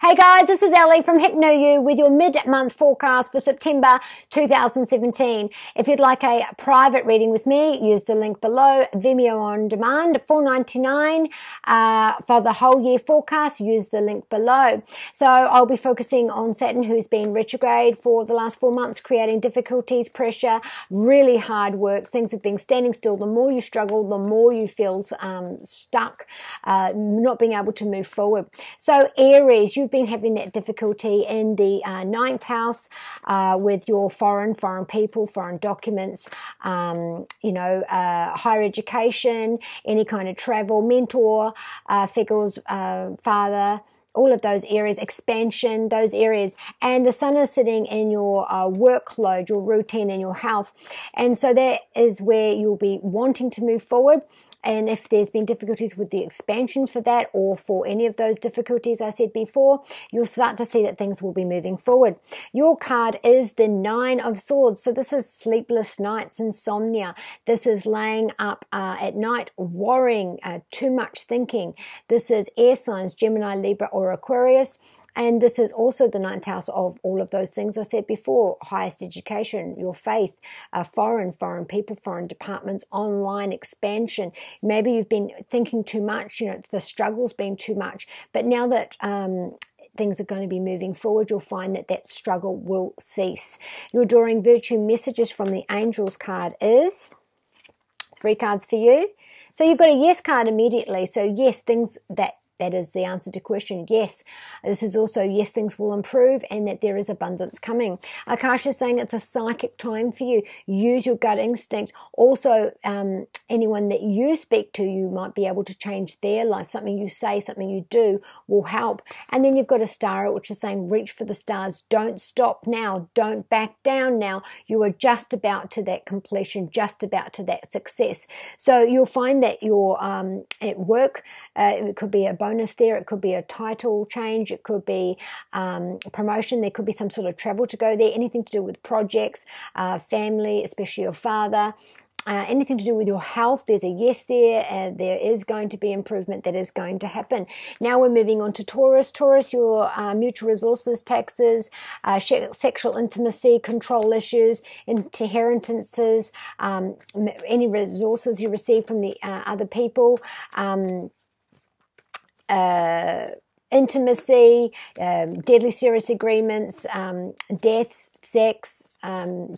Hey guys, this is Ellie from Hypnoyouellie with your mid-month forecast for September 2017. If you'd like a private reading with me, use the link below. Vimeo on demand, $4.99. For the whole year forecast, use the link below. So I'll be focusing on Saturn, who's been retrograde for the last 4 months, creating difficulties, pressure, really hard work. Things have been standing still. The more you struggle, the more you feel stuck, not being able to move forward. So Aries, you've been having that difficulty in the ninth house with your foreign people, foreign documents, higher education, any kind of travel, mentor, figures, father, all of those areas, expansion, those areas. And the sun is sitting in your workload, your routine, and your health. And so that is where you'll be wanting to move forward. And if there's been difficulties with the expansion for that, or for any of those difficulties I said before, you'll start to see that things will be moving forward. Your card is the Nine of Swords. So this is sleepless nights, insomnia. This is laying up at night, worrying, too much thinking. This is air signs, Gemini, Libra, or Aquarius. And this is also the ninth house of all of those things I said before: highest education, your faith, foreign people, foreign departments, online expansion. Maybe you've been thinking too much, the struggle's been too much. But now that things are going to be moving forward, you'll find that that struggle will cease. Your Adoring Virtue messages from the Angels card is 3 cards for you. So you've got a yes card immediately. So yes, things that is the answer to question. Yes. This is also yes, things will improve and that there is abundance coming. Akasha is saying it's a psychic time for you. Use your gut instinct. Also, anyone that you speak to, you might be able to change their life. Something you say, something you do will help. And then you've got a star, which is saying reach for the stars. Don't stop now. Don't back down now. You are just about to that completion, just about to that success. So you'll find that you're at work. It could be a bonus there, it could be a title change, it could be promotion, there could be some sort of travel to go there, anything to do with projects, family, especially your father, anything to do with your health. There's a yes there. There is going to be improvement that is going to happen. Now we're moving on to Taurus. Taurus, your mutual resources, taxes, sexual intimacy, control issues, inheritances, any resources you receive from the other people, intimacy, deadly serious agreements, death, sex,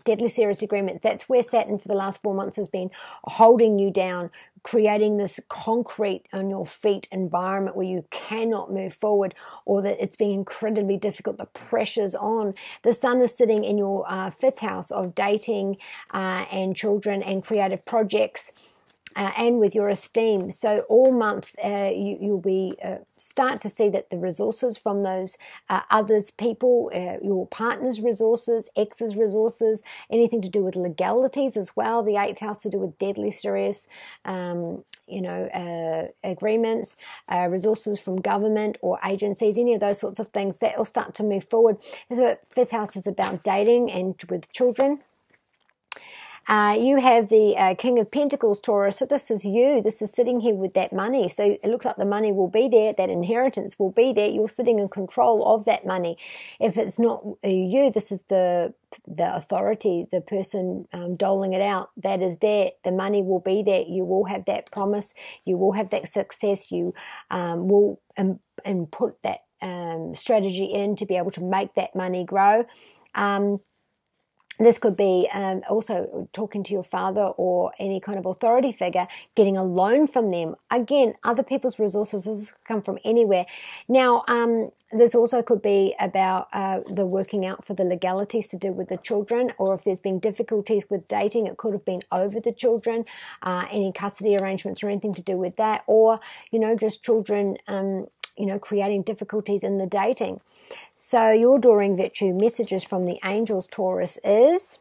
deadly serious agreement. That's where Saturn for the last 4 months has been holding you down, creating this concrete on your feet environment where you cannot move forward, or that it's been incredibly difficult. The pressure's on. The sun is sitting in your 5th house of dating and children and creative projects. And with your esteem. So all month you'll be start to see that the resources from those others people, your partner's resources, ex's resources, anything to do with legalities as well. The 8th house to do with deadly serious agreements, resources from government or agencies, any of those sorts of things, that will start to move forward. So 5th house is about dating and with children. You have the King of Pentacles, Taurus. So this is you. This is sitting here with that money. So it looks like the money will be there. That inheritance will be there. You're sitting in control of that money. If it's not you, this is the authority, the person doling it out. That is there. The money will be there. You will have that promise. You will have that success. You will and put that strategy in to be able to make that money grow. This could be also talking to your father or any kind of authority figure, getting a loan from them. Again, other people's resources. This come from anywhere. Now, this also could be about the working out for the legalities to do with the children, or if there's been difficulties with dating, it could have been over the children, any custody arrangements or anything to do with that, or, just children creating difficulties in the dating. So your Adoring Virtue messages from the Angels, Taurus, is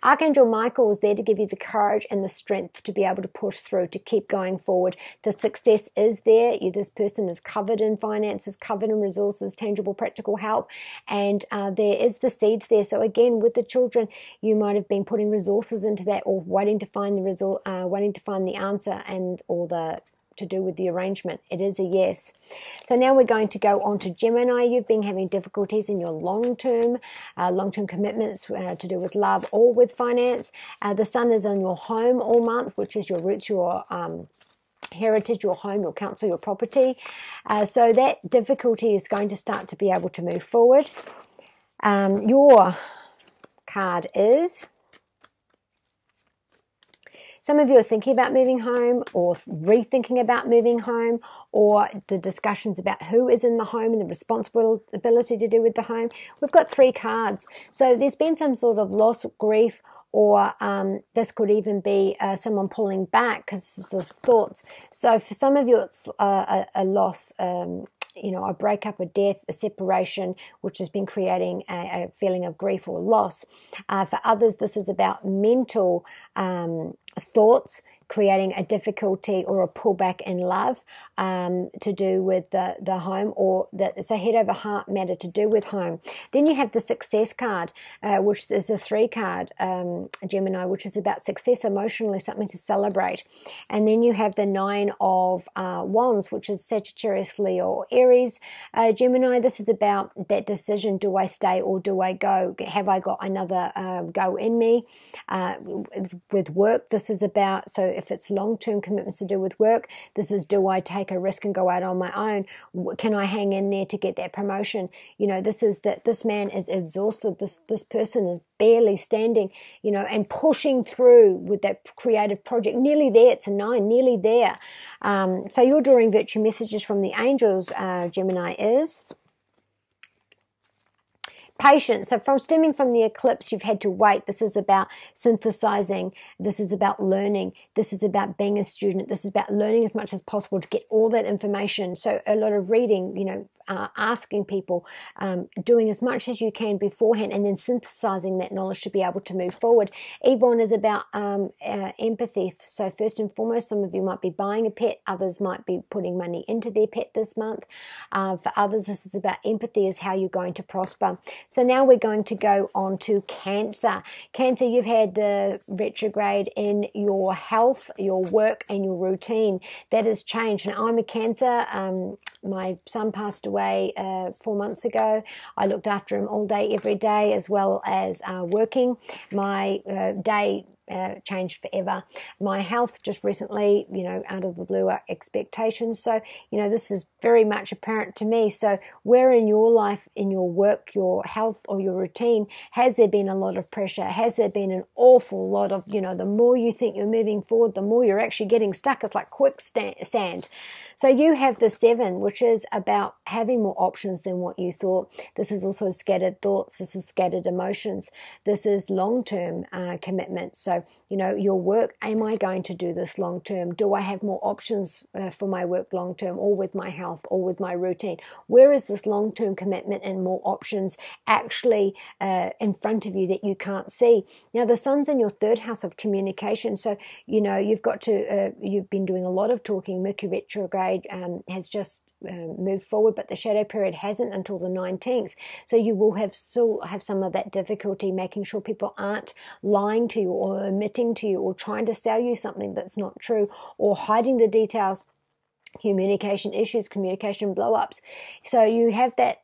Archangel Michael is there to give you the courage and the strength to be able to push through, to keep going forward. The success is there. This person is covered in finances, covered in resources, tangible, practical help, and there is the seeds there. So again, with the children, you might have been putting resources into that, or waiting to find the answer and or the to do with the arrangement. It is a yes. So now we're going to go on to Gemini. You've been having difficulties in your long-term commitments to do with love or with finance. The sun is in your home all month, which is your roots, your heritage, your home, your council, your property. So that difficulty is going to start to be able to move forward. Your card is... Some of you are thinking about moving home or rethinking about moving home, or the discussions about who is in the home and the responsibility to do with the home. We've got 3 cards. So there's been some sort of loss, grief, or this could even be someone pulling back because of the thoughts. So for some of you, it's a loss, a breakup, a death, a separation, which has been creating a feeling of grief or loss. For others, this is about mental thoughts creating a difficulty or a pullback in love to do with the home, or it's a head over heart matter to do with home. Then you have the success card, which is a 3 card, Gemini, which is about success emotionally, something to celebrate. And then you have the 9 of Wands, which is Sagittarius, Leo, or Aries. Gemini, this is about that decision. Do I stay or do I go? Have I got another go in me? With work, this is about, so if it's long-term commitments to do with work, this is, do I take a risk and go out on my own? Can I hang in there to get that promotion? This is that this man is exhausted. This person is barely standing, and pushing through with that creative project. Nearly there. It's a 9, nearly there. So your drawing virtue messages from the angels, Gemini, is... patience. So stemming from the eclipse, you've had to wait. This is about synthesizing. This is about learning. This is about being a student. This is about learning as much as possible to get all that information. So a lot of reading, asking people, doing as much as you can beforehand, and then synthesizing that knowledge to be able to move forward. Yvonne is about empathy. So first and foremost, some of you might be buying a pet. Others might be putting money into their pet this month. For others, this is about empathy, is how you're going to prosper. So now we're going to go on to Cancer. Cancer, you've had the retrograde in your health, your work, and your routine. That has changed. Now, I'm a Cancer. My son passed away 4 months ago. I looked after him all day, every day, as well as working. My day changed forever. My health just recently, out of the blue, expectations. So, this is very much apparent to me. So where in your life, in your work, your health, or your routine, has there been a lot of pressure? Has there been an awful lot of, the more you think you're moving forward, the more you're actually getting stuck. It's like quicksand. So you have the 7, which is about having more options than what you thought. This is also scattered thoughts. This is scattered emotions. This is long-term commitments. So, your work, am I going to do this long-term? Do I have more options for my work long-term, or with my health, or with my routine? Where is this long-term commitment and more options actually in front of you that you can't see? Now, the sun's in your 3rd house of communication. So, you've got to, you've been doing a lot of talking. Mercury retrograde has just moved forward, but the shadow period hasn't until the 19th. So you will still have some of that difficulty making sure people aren't lying to you, or omitting to you, or trying to sell you something that's not true, or hiding the details. Communication issues, communication blow-ups. So you have that,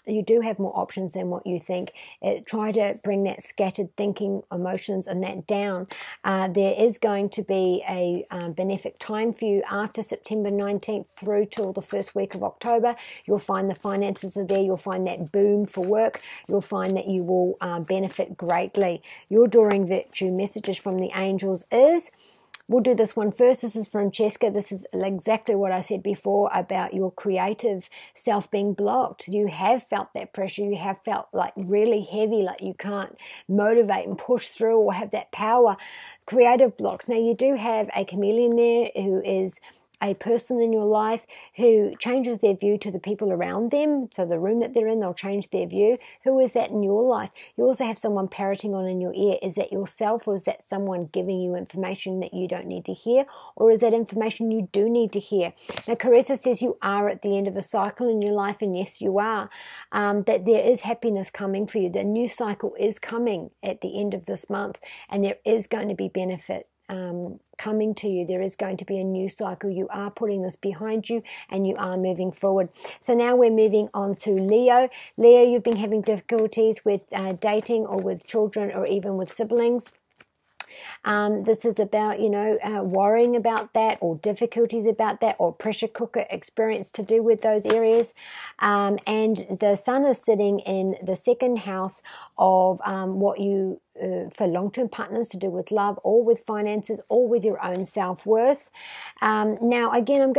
you do have more options than what you think. Try to bring that scattered thinking, emotions, and that down. There is going to be a benefic time for you after September 19th through till the first week of October. You'll find the finances are there. You'll find that boom for work. You'll find that you will benefit greatly. Your drawing virtue messages from the angels is... We'll do this one first. This is Francesca. This is exactly what I said before about your creative self being blocked. You have felt that pressure. You have felt like really heavy, like you can't motivate and push through or have that power. Creative blocks. Now, you do have a chameleon there who is a person in your life who changes their view to the people around them. So the room that they're in, they'll change their view. Who is that in your life? You also have someone parroting on in your ear. Is that yourself, or is that someone giving you information that you don't need to hear? Or is that information you do need to hear? Now, Carissa says you are at the end of a cycle in your life, and yes, you are. That there is happiness coming for you. The new cycle is coming at the end of this month, and there is going to be benefit coming to you. There is going to be a new cycle. You are putting this behind you and you are moving forward. So now we're moving on to Leo. Leo, you've been having difficulties with dating or with children or even with siblings. This is about, worrying about that, or difficulties about that, or pressure cooker experience to do with those areas. And the sun is sitting in the second house of what you, for long-term partners, to do with love or with finances or with your own self-worth. Now, again,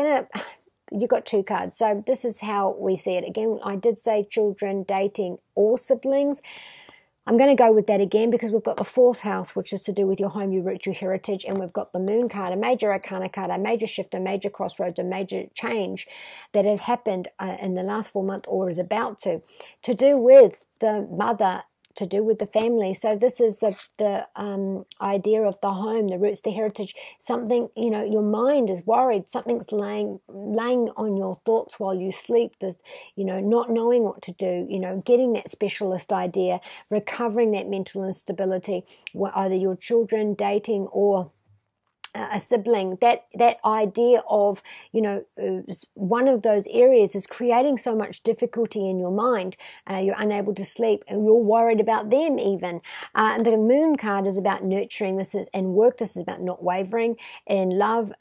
you got two cards. So this is how we see it. Again, I did say children, dating, or siblings. I'm going to go with that again because we've got the fourth house, which is to do with your home, your roots, your heritage, and we've got the moon card, a major arcana card, a major shift, a major crossroads, a major change that has happened in the last 4 months or is about to do with the mother, to do with the family. So this is the idea of the home, the roots, the heritage. Something, your mind is worried. Something's laying on your thoughts while you sleep. There's, not knowing what to do. Getting that specialist idea, recovering that mental instability. Either your children, dating, or a sibling, that idea of, one of those areas is creating so much difficulty in your mind. You're unable to sleep and you're worried about them even. The moon card is about nurturing. And work. This is about not wavering. In love,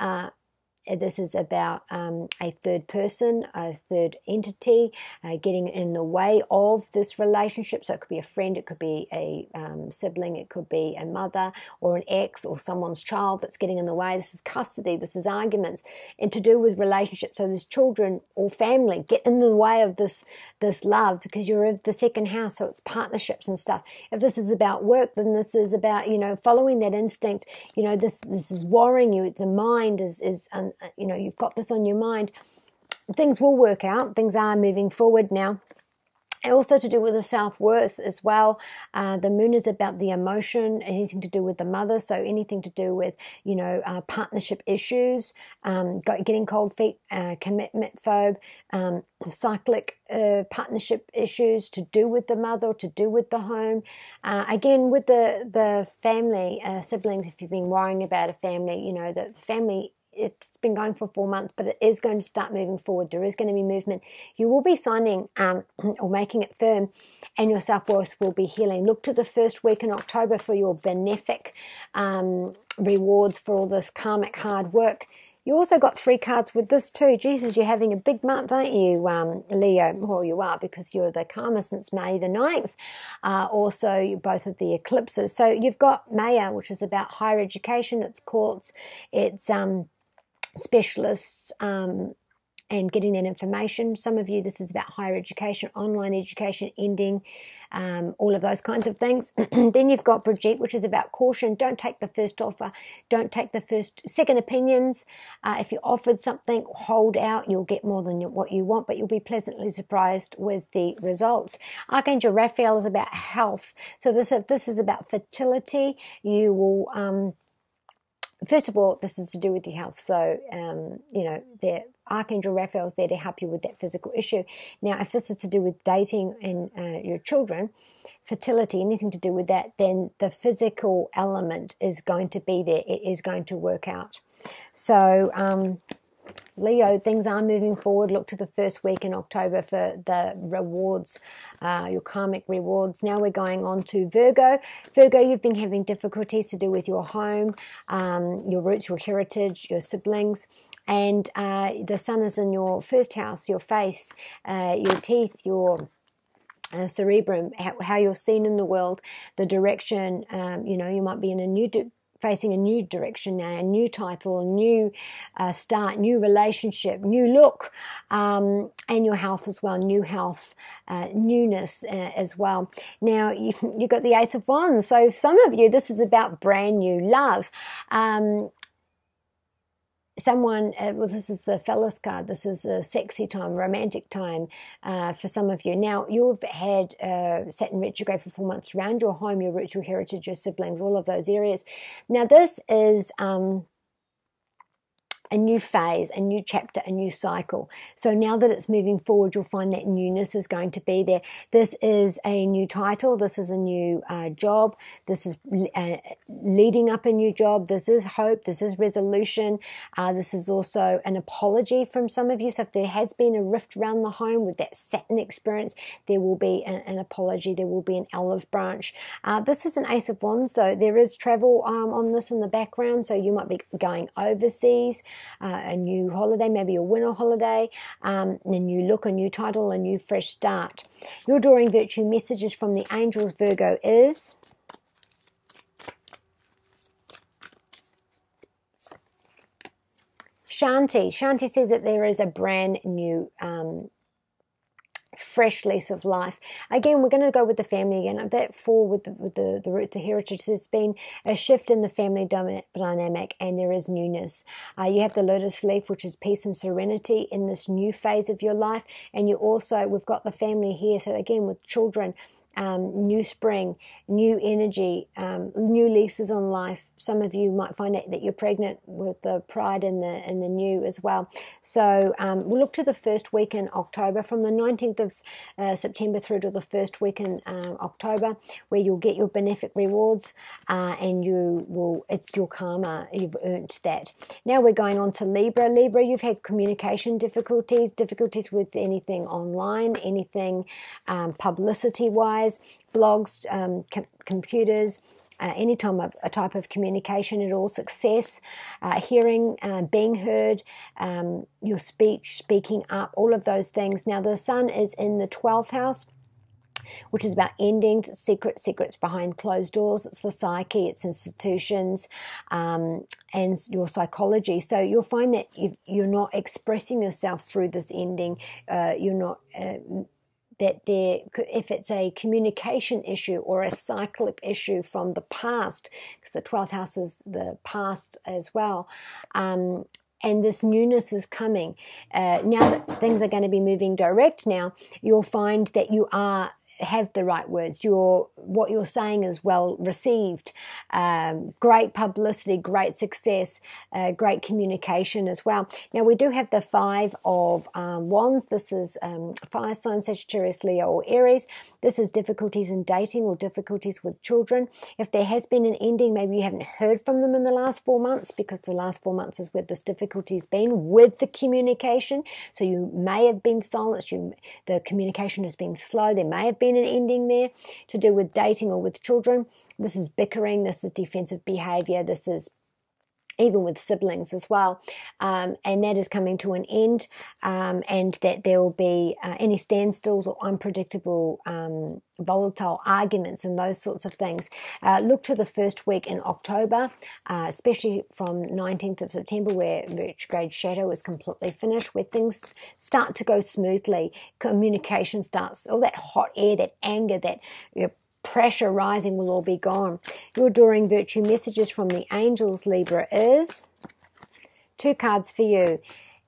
this is about a third person, a third entity getting in the way of this relationship. So it could be a friend, it could be a sibling, it could be a mother or an ex or someone's child that's getting in the way. This is custody, this is arguments, and to do with relationships. So there's children or family get in the way of this love because you're in the second house, so it's partnerships and stuff. If this is about work, then this is about, following that instinct. This is worrying you. The mind is you've got this on your mind. Things will work out. Things are moving forward now. And also to do with the self-worth as well. The moon is about the emotion, anything to do with the mother. So anything to do with, partnership issues, getting cold feet, commitment phobe, cyclic partnership issues to do with the mother or to do with the home. Again, with the family, siblings, if you've been worrying about a family, the family, it's been going for 4 months, but it is going to start moving forward. There is going to be movement. You will be signing or making it firm, and your self-worth will be healing. Look to the first week in October for your benefic rewards for all this karmic hard work. You also got 3 cards with this too. Jesus, you're having a big month, aren't you, Leo? Well, you are, because you're the karma since May the 9th. Also, both of the eclipses. So you've got Maya, which is about higher education. It's courts. It's specialists and getting that information. Some of you, this is about higher education, online education, ending, all of those kinds of things. Then you've got Brigitte, which is about caution. Don't take the first offer. Don't take the second opinions. If you're offered something, hold out. You'll get more than what you want, but you'll be pleasantly surprised with the results. Archangel Raphael is about health. So this is about fertility. You will... First of all, this is to do with your health. So, the Archangel Raphael is there to help you with that physical issue. Now, if this is to do with dating and your children, fertility, anything to do with that, then the physical element is going to be there. It is going to work out. So, Leo, things are moving forward. Look to the first week in October for the rewards, your karmic rewards. Now we're going on to Virgo. Virgo, you've been having difficulties to do with your home, your roots, your heritage, your siblings. And the sun is in your first house, your face, your teeth, your cerebrum, how you're seen in the world, the direction. You might be in facing a new direction now, a new title, a new start, new relationship, new look, and your health as well, new health, newness as well. Now, you've got the Ace of Wands. So some of you, this is about brand new love. This is the Phallus card. This is a sexy time, romantic time for some of you. Now, you've had Saturn retrograde for 4 months around your home, your roots, your heritage, your siblings, all of those areas. Now, this is a new phase, a new chapter, a new cycle. So now that it's moving forward, you'll find that newness is going to be there. This is a new title. This is a new job. This is leading up a new job. This is hope. This is resolution. This is also an apology from some of you. So if there has been a rift around the home with that Saturn experience, there will be an apology. There will be an olive branch. This is an Ace of Wands, though. There is travel on this in the background, so you might be going overseas, a new holiday, maybe a winter holiday, a new look, a new title, a new fresh start. Your drawing virtue messages from the angels, Virgo, is Shanti. Shanti says that there is a brand new fresh lease of life. Again, we're going to go with the family again. That 4 with the root to heritage. There's been a shift in the family dynamic, and there is newness. You have the lotus leaf, which is peace and serenity in this new phase of your life. And you also, we've got the family here. So again, with children, new spring, new energy, new leases on life. Some of you might find out that you're pregnant with the pride in the new as well. So we'll look to the first week in October, from the 19th of September through to the first week in October, where you'll get your benefic rewards, and it's your karma. You've earned that. Now we're going on to Libra. Libra, you've had communication difficulties with anything online, anything publicity-wise, blogs, computers, any type of communication at all, success, hearing, being heard, your speech, speaking up, all of those things. Now the sun is in the 12th house, which is about endings, secrets behind closed doors. It's the psyche, it's institutions, and your psychology. So you'll find that you're not expressing yourself through this ending. You're not... if it's a communication issue or a cyclic issue from the past, because the 12th house is the past as well, and this newness is coming. Now that things are going to be moving direct now, you'll find that you have the right words. What you're saying is well received. Great publicity, great success, great communication as well. Now we do have the 5 of Wands. This is fire sign, Sagittarius, Leo, or Aries. This is difficulties in dating or difficulties with children. If there has been an ending, maybe you haven't heard from them in the last 4 months, because the last 4 months is where this difficulty's been with the communication. So you may have been silenced. The communication has been slow. There may have been an ending there to do with dating or with children. This is bickering, this is defensive behavior, this is even with siblings as well, and that is coming to an end, and that there will be any standstills or unpredictable volatile arguments and those sorts of things. Look to the first week in October, especially from 19th of September, where retrograde shadow is completely finished, where things start to go smoothly. Communication starts, all that hot air, that anger, that pressure rising will all be gone. Your adoring virtue messages from the angels, Libra, is 2 cards for you.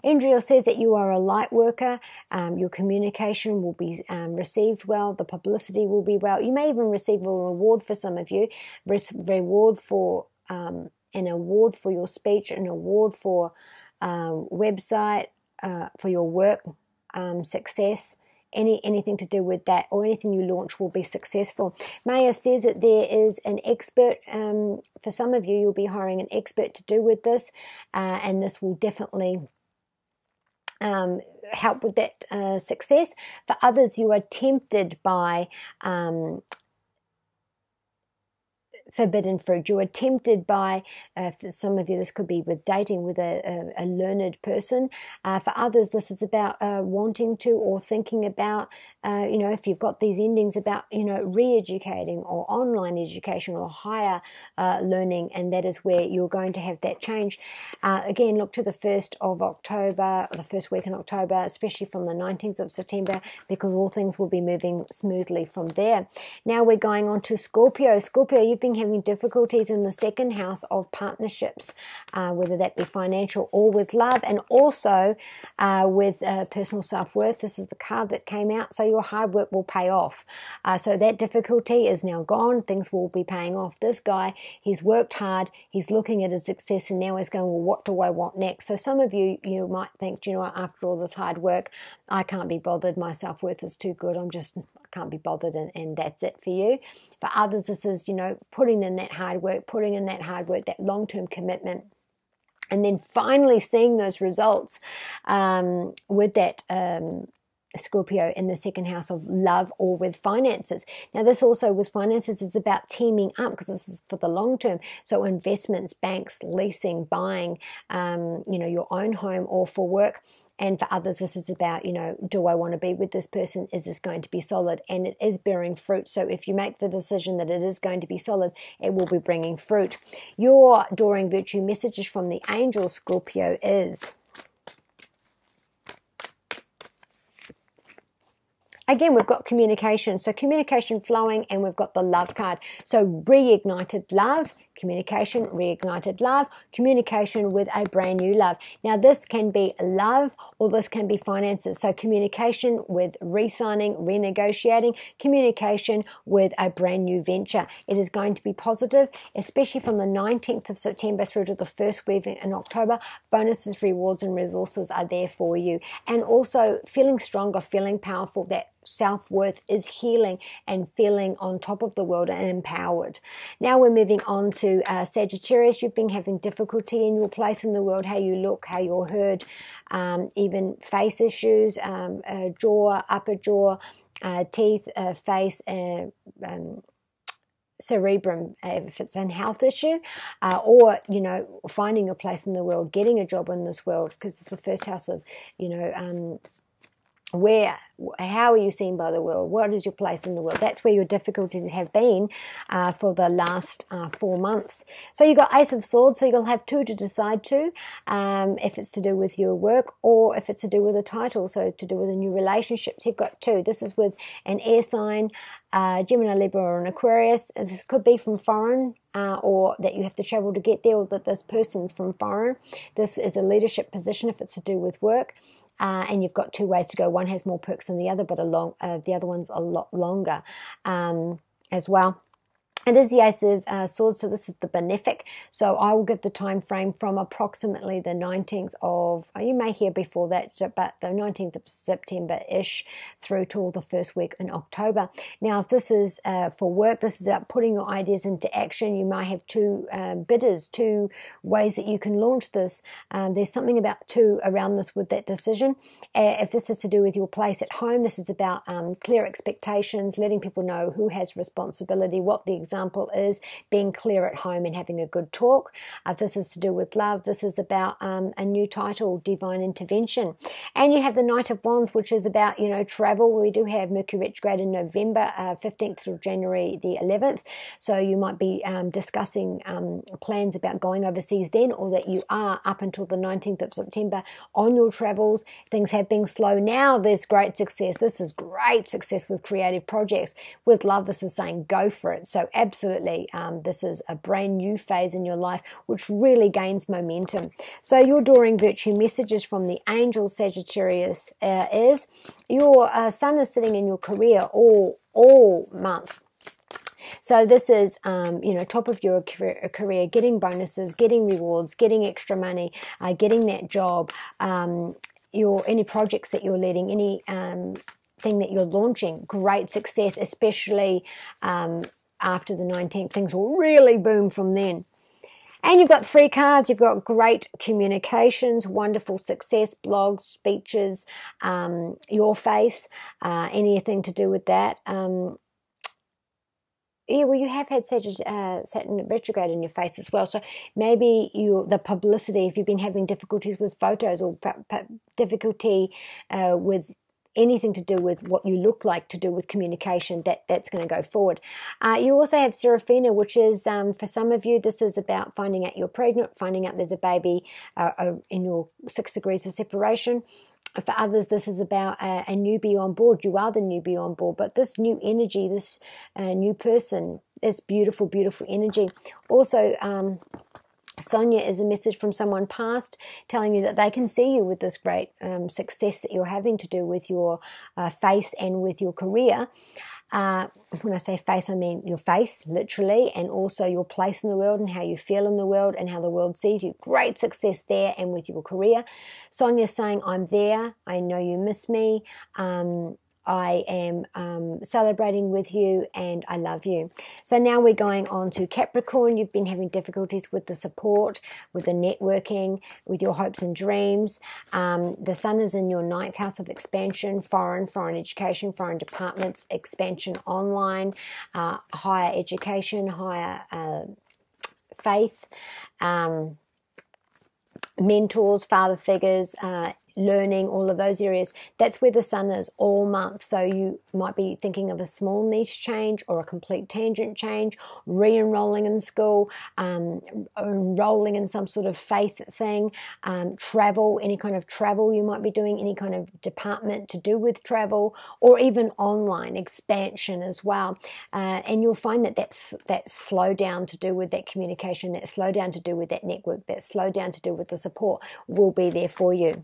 Indriel says that you are a light worker. Your communication will be received well. The publicity will be well. You may even receive a reward for some of you. Reward for an award for your speech, an award for website, for your work, success. Anything to do with that, or anything you launch will be successful. Maya says that there is an expert. For some of you, you'll be hiring an expert to do with this, and this will definitely help with that success. For others, you are tempted by forbidden fruit. You are tempted by, for some of you, this could be with dating with a learned person. For others, this is about wanting to or thinking about, if you've got these endings about, re-educating or online education or higher learning, and that is where you're going to have that change. Again, look to the 1st of October, or the first week in October, especially from the 19th of September, because all things will be moving smoothly from there. Now we're going on to Scorpio. Scorpio, you've been having difficulties in the second house of partnerships, whether that be financial or with love, and also with personal self-worth. This is the card that came out. So your hard work will pay off. So that difficulty is now gone. Things will be paying off. This guy, he's worked hard. He's looking at his success, and now he's going, well, what do I want next? So some of you, you might think, you know what, after all this hard work, I can't be bothered. My self-worth is too good. I can't be bothered, and that's it for you. For others, this is, you know, putting in that hard work, that long-term commitment, and then finally seeing those results with that Scorpio in the second house of love or with finances. Now this also with finances is about teaming up, because this is for the long term. So investments, banks, leasing, buying, you know, your own home, or for work. And for others, this is about, you know, do I want to be with this person? Is this going to be solid? And it is bearing fruit. So if you make the decision that it is going to be solid, it will be bringing fruit. Your Adoring Virtue messages from the angel, Scorpio, is... Again, we've got communication. So communication flowing, and we've got the love card. So reignited love, communication, reignited love, communication with a brand new love. Now this can be love, or this can be finances. So communication with re-signing, renegotiating, communication with a brand new venture. It is going to be positive, especially from the 19th of September through to the first week in October. Bonuses, rewards, and resources are there for you. And also feeling stronger, feeling powerful, that self-worth is healing and feeling on top of the world and empowered. Now we're moving on to Sagittarius. You've been having difficulty in your place in the world, how you look, how you're heard, even face issues, jaw, upper jaw, teeth, face, cerebrum, if it's a health issue, or, you know, finding your place in the world, getting a job in this world, because it's the first house of, you know, how are you seen by the world? What is your place in the world? That's where your difficulties have been for the last 4 months. So you've got Ace of Swords, so you'll have two to decide to, if it's to do with your work or if it's to do with a title, so to do with a new relationship. So you've got two. This is with an air sign, Gemini, Libra, or an Aquarius. This could be from foreign, or that you have to travel to get there, or that this person's from foreign. This is a leadership position if it's to do with work. And you've got two ways to go. One has more perks than the other, but the other one's a lot longer as well. It is the Ace of Swords, so this is the benefic. So I will give the time frame from approximately the 19th of, you may hear before that, but the 19th of September-ish through till the first week in October. Now, if this is for work, this is about putting your ideas into action. You might have two bidders, two ways that you can launch this. There's something about two around this with that decision. If this is to do with your place at home, this is about clear expectations, letting people know who has responsibility, what the example is, being clear at home and having a good talk. If this is to do with love, this is about a new title, divine intervention. And you have the Knight of Wands, which is about, you know, travel. We do have Mercury retrograde in November 15th through January the 11th. So you might be discussing plans about going overseas then, or that you are up until the 19th of September on your travels. Things have been slow. Now there's great success. This is great success with creative projects. With love, this is saying go for it. So absolutely, this is a brand new phase in your life which really gains momentum. So your Adoring Virtue messages from the angel Sagittarius is your sun is sitting in your career all month. So this is, you know, top of your career, getting bonuses, getting rewards, getting extra money, getting that job, any projects that you're leading, any thing that you're launching, great success, especially after the 19th. Things will really boom from then. And you've got 3 cards. You've got great communications, wonderful success, blogs, speeches, your face, anything to do with that. Yeah, well, you have had Saturn retrograde in your face as well. So maybe the publicity, if you've been having difficulties with photos, or difficulty with anything to do with what you look like, to do with communication, that's going to go forward. You also have Seraphina, which is, for some of you, this is about finding out you're pregnant, finding out there's a baby in your 6 degrees of separation. For others, this is about a newbie on board. You are the newbie on board, but this new energy, this new person, It's beautiful, beautiful energy. Also, Sonia is a message from someone past telling you that they can see you with this great success that you're having to do with your face and with your career. When I say face, I mean your face, literally, and also your place in the world and how you feel in the world and how the world sees you. Great success there and with your career. Sonia's saying, I'm there. I know you miss me. I am celebrating with you and I love you. So now we're going on to Capricorn. You've been having difficulties with the support, with the networking, with your hopes and dreams. The sun is in your 9th house of expansion, foreign education, foreign departments, expansion online, higher education, higher faith, mentors, father figures, learning, all of those areas. That's where the sun is all month. So you might be thinking of a small niche change or a complete tangent change, re-enrolling in school, enrolling in some sort of faith thing, travel, any kind of travel you might be doing, any kind of department to do with travel, or even online expansion as well. And you'll find that that slowdown to do with that communication, that slowdown to do with that network, that slowdown to do with the support will be there for you.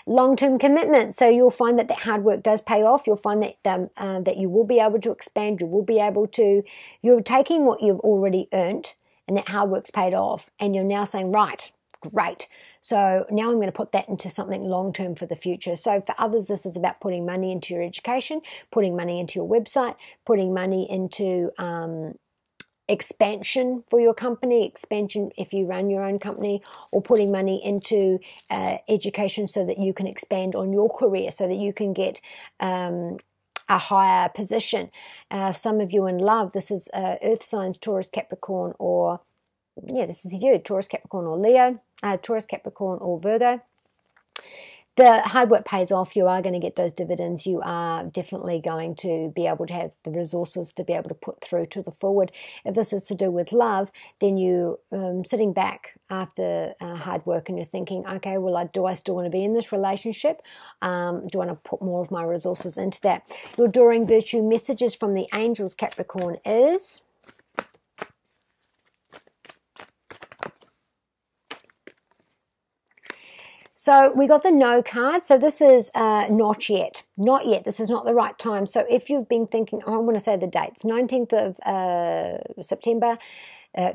Long-term commitment. So you'll find that hard work does pay off. You'll find that that you will be able to expand. You will be able to. You're taking what you've already earned, and that hard work's paid off, and you're now saying, right, great. So now I'm going to put that into something long-term for the future. So for others, this is about putting money into your education, putting money into your website, putting money into expansion for your company, expansion if you run your own company, or putting money into education so that you can expand on your career, so that you can get a higher position. Some of you in love, this is earth signs, Taurus, Capricorn, or this is you, Taurus, Capricorn, or Leo, Taurus, Capricorn, or Virgo. The hard work pays off. You are going to get those dividends. You are definitely going to be able to have the resources to be able to put through to the forward. If this is to do with love, then you sitting back after hard work and you're thinking, okay, well, do I still want to be in this relationship? Do I want to put more of my resources into that? Your Adoring Virtue messages from the angels, Capricorn, is... So we got the no card. So this is not yet. Not yet. This is not the right time. So if you've been thinking, I want to say the dates, 19th of September,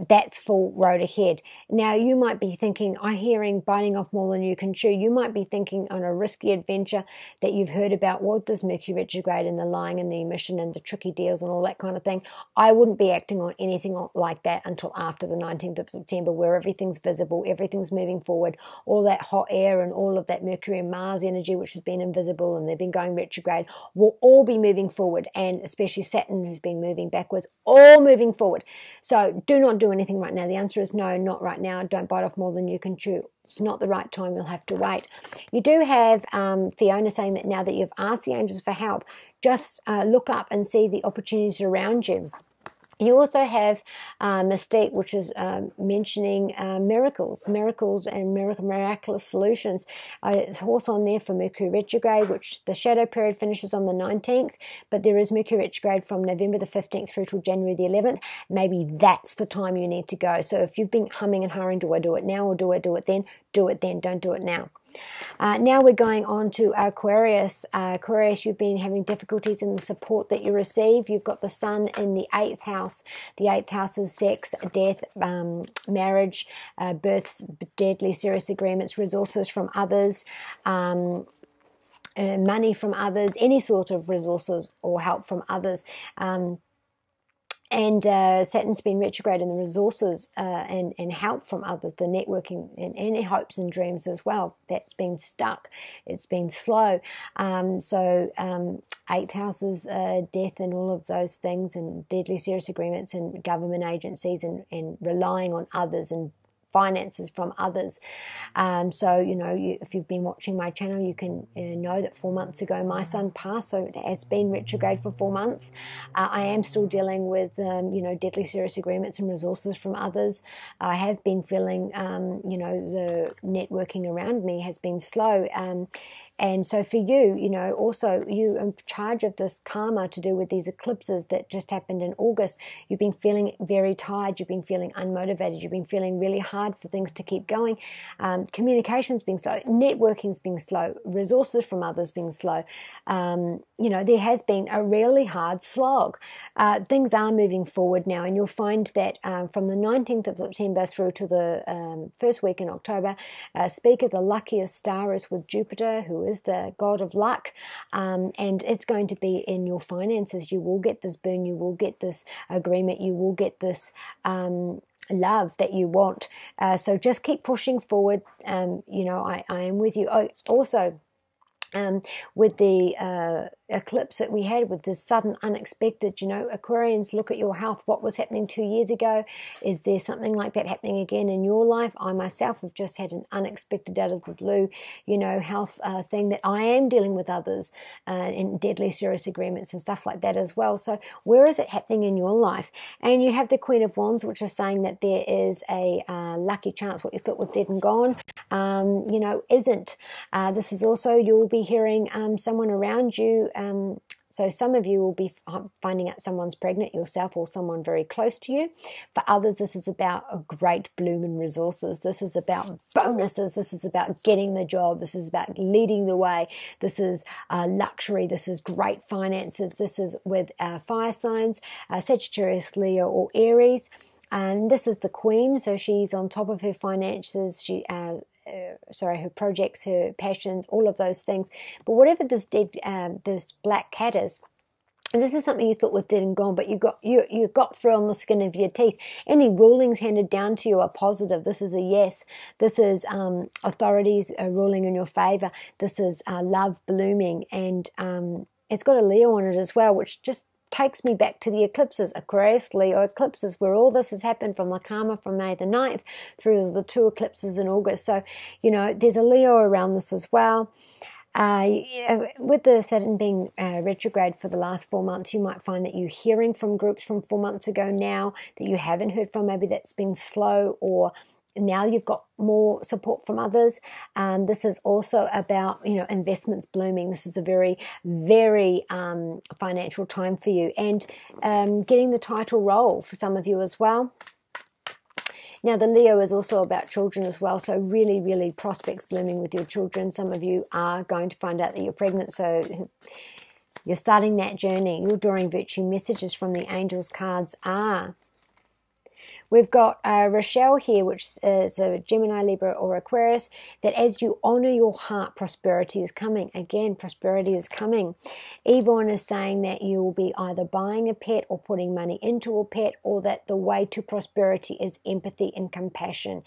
that's full road ahead. Now, you might be thinking, I'm hearing biting off more than you can chew. You might be thinking on a risky adventure that you've heard about, what this Mercury retrograde and the lying and the omission and the tricky deals and all that kind of thing. I wouldn't be acting on anything like that until after the 19th of September, where everything's visible, everything's moving forward, all that hot air and all of that Mercury and Mars energy, which has been invisible and they've been going retrograde, will all be moving forward, and especially Saturn, who's been moving backwards, all moving forward. So do not do anything right now. The answer is no, not right now. Don't bite off more than you can chew. It's not the right time. You'll have to wait. You do have Fiona saying that now that you've asked the angels for help, just look up and see the opportunities around you. You also have Mystique, which is mentioning miracles and miraculous solutions. It's horse on there for Mercury retrograde, which the shadow period finishes on the 19th, but there is Mercury retrograde from November the 15th through till January the 11th. Maybe that's the time you need to go. So if you've been humming and hurrying, do I do it now or do I do it then? Do it then, don't do it now. Now we're going on to Aquarius. Aquarius, you've been having difficulties in the support that you receive. You've got the sun in the 8th house. The 8th house is sex, death, marriage, births, deadly serious agreements, resources from others, money from others, any sort of resources or help from others. And Saturn's been retrograde in the resources and help from others, the networking and any hopes and dreams as well. That's been stuck. It's been slow. So 8th house is death and all of those things, and deadly serious agreements and government agencies and relying on others and finances from others. So, you know, if you've been watching my channel, you can know that 4 months ago my son passed, so it has been retrograde for 4 months. I am still dealing with, you know, deadly serious agreements and resources from others. I have been feeling, you know, the networking around me has been slow. And so for you, you know, also you in charge of this karma to do with these eclipses that just happened in August. You've been feeling very tired. You've been feeling unmotivated. You've been feeling really hard for things to keep going. Communication's being slow. Networking's being slow. Resources from others being slow. You know, there has been a really hard slog. Things are moving forward now, and you'll find that from the 19th of September through to the first week in October, speaker, the luckiest star is with Jupiter, who is the god of luck, and it's going to be in your finances. You will get this boon, you will get this agreement, you will get this love that you want. So just keep pushing forward. You know, I am with you. Also, with the eclipse that we had, with this sudden unexpected, you know, Aquarians, look at your health. What was happening 2 years ago? Is there something like that happening again in your life? I myself have just had an unexpected, out of the blue, you know, health thing that I am dealing with others in deadly serious agreements and stuff like that as well. So where is it happening in your life? And you have the Queen of Wands, which is saying that there is a lucky chance what you thought was dead and gone, you know, isn't. This is also, you'll be hearing someone around you. So some of you will be finding out someone's pregnant, yourself or someone very close to you. For others, this is about a great bloom in resources. This is about bonuses. This is about getting the job. This is about leading the way. This is luxury. This is great finances. This is with fire signs, Sagittarius, Leo, or Aries. And this is the Queen, so she's on top of her finances. She her projects, her passions, all of those things. But whatever this this black cat is, and this is something you thought was dead and gone, but you got through on the skin of your teeth. Any rulings handed down to you are positive. This is a yes. This is authorities ruling in your favor. This is love blooming, and it's got a Leo on it as well, which just takes me back to the eclipses, Aquarius, Leo eclipses, where all this has happened from the karma from May the 9th through the 2 eclipses in August. So, you know, there's a Leo around this as well. With the Saturn being retrograde for the last 4 months, you might find that you're hearing from groups from 4 months ago now that you haven't heard from. Maybe that's been slow, or now you've got more support from others. This is also about, you know, investments blooming. This is a very, very financial time for you, and getting the title role for some of you as well. Now, the Leo is also about children as well, so really, really prospects blooming with your children. Some of you are going to find out that you're pregnant, so you're starting that journey. You're drawing virtue messages from the angels cards are. We've got Rochelle here, which is a Gemini, Libra, or Aquarius, that as you honor your heart, prosperity is coming. Again, prosperity is coming. Yvonne is saying that you will be either buying a pet or putting money into a pet, or that the way to prosperity is empathy and compassion,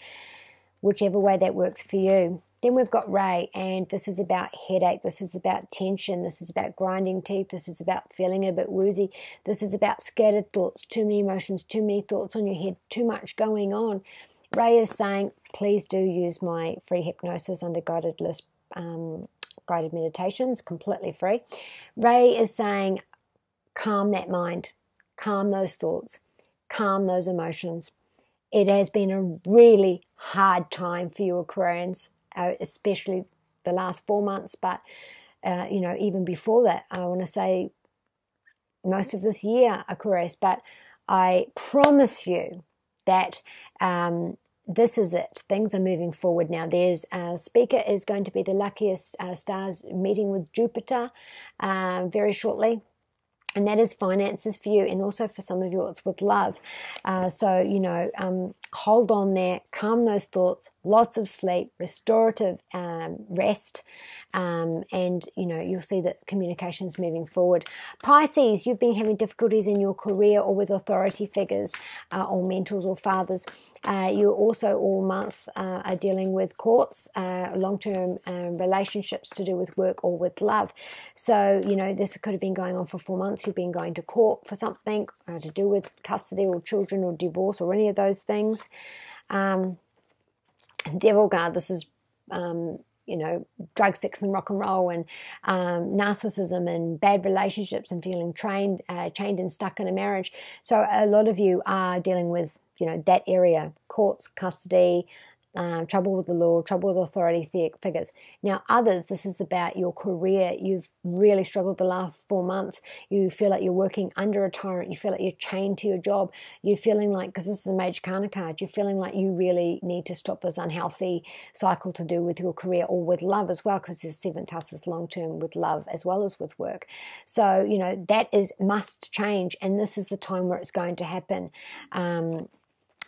whichever way that works for you. Then we've got Ray, and this is about headache. This is about tension. This is about grinding teeth. This is about feeling a bit woozy. This is about scattered thoughts, too many emotions, too many thoughts on your head, too much going on. Ray is saying, please do use my free hypnosis under guided list, guided meditations, completely free. Ray is saying, calm that mind, calm those thoughts, calm those emotions. It has been a really hard time for you Aquarians, especially the last 4 months, but you know, even before that, I want to say most of this year, Aquarius. But I promise you that this is it. Things are moving forward now. There's speaker is going to be the luckiest stars meeting with Jupiter very shortly. And that is finances for you, and also for some of you it's with love. So, you know, hold on there, calm those thoughts, lots of sleep, restorative rest, and, you know, you'll see that communication's moving forward. Pisces, you've been having difficulties in your career or with authority figures or mentors or fathers. You also all month are dealing with courts, long-term relationships to do with work or with love. So, you know, this could have been going on for 4 months. You've been going to court for something to do with custody or children or divorce or any of those things. Devil guard, this is, you know, drug, sex and rock and roll, and narcissism and bad relationships and feeling chained and stuck in a marriage. So a lot of you are dealing with, you know, that area, courts, custody, trouble with the law, trouble with authority figures. Now others, this is about your career. You've really struggled the last 4 months. You feel like you're working under a tyrant. You feel like you're chained to your job. You're feeling like, because this is a major Kana card, you're feeling like you really need to stop this unhealthy cycle to do with your career or with love as well, because the 7th house is long-term with love as well as with work. So, you know, that must change, and this is the time where it's going to happen.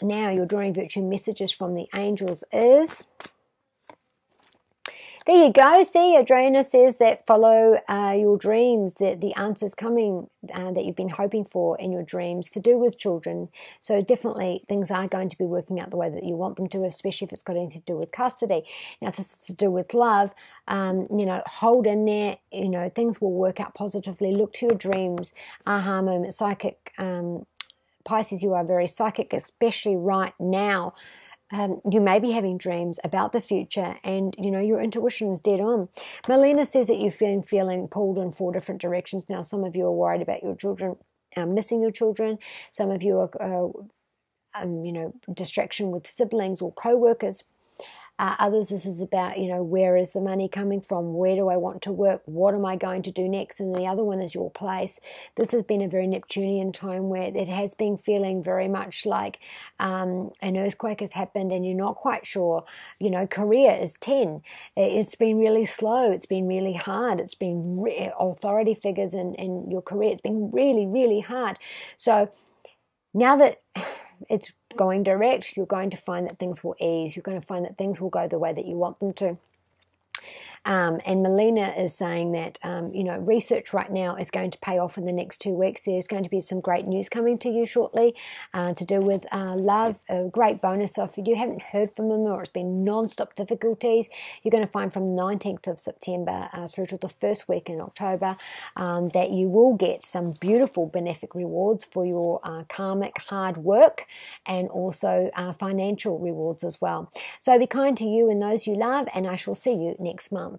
Now your drawing virtue messages from the angels is... There you go. See, Adriana says that follow your dreams, that the answer's coming that you've been hoping for in your dreams to do with children. So definitely things are going to be working out the way that you want them to, especially if it's got anything to do with custody. Now, if this is to do with love, you know, hold in there. You know, things will work out positively. Look to your dreams, aha moment, psychic. Pisces, you are very psychic, especially right now. You may be having dreams about the future, and you know your intuition is dead on. Melina says that you've been feeling pulled in 4 different directions. Now, some of you are worried about your children, missing your children. Some of you are, you know, distraction with siblings or co-workers. Others, this is about, you know, where is the money coming from? Where do I want to work? What am I going to do next? And the other one is your place. This has been a very Neptunian time where it has been feeling very much like an earthquake has happened and you're not quite sure. You know, career is 10. It's been really slow. It's been really hard. It's been authority figures in your career. It's been really, really hard. So now that it's going direct, you're going to find that things will ease. You're going to find that things will go the way that you want them to. And Melina is saying that, you know, research right now is going to pay off in the next 2 weeks. There's going to be some great news coming to you shortly to do with love. A great bonus if you haven't heard from them or it's been non-stop difficulties. You're going to find from the 19th of September through to the first week in October that you will get some beautiful benefic rewards for your karmic hard work, and also financial rewards as well. So be kind to you and those you love, and I shall see you next month.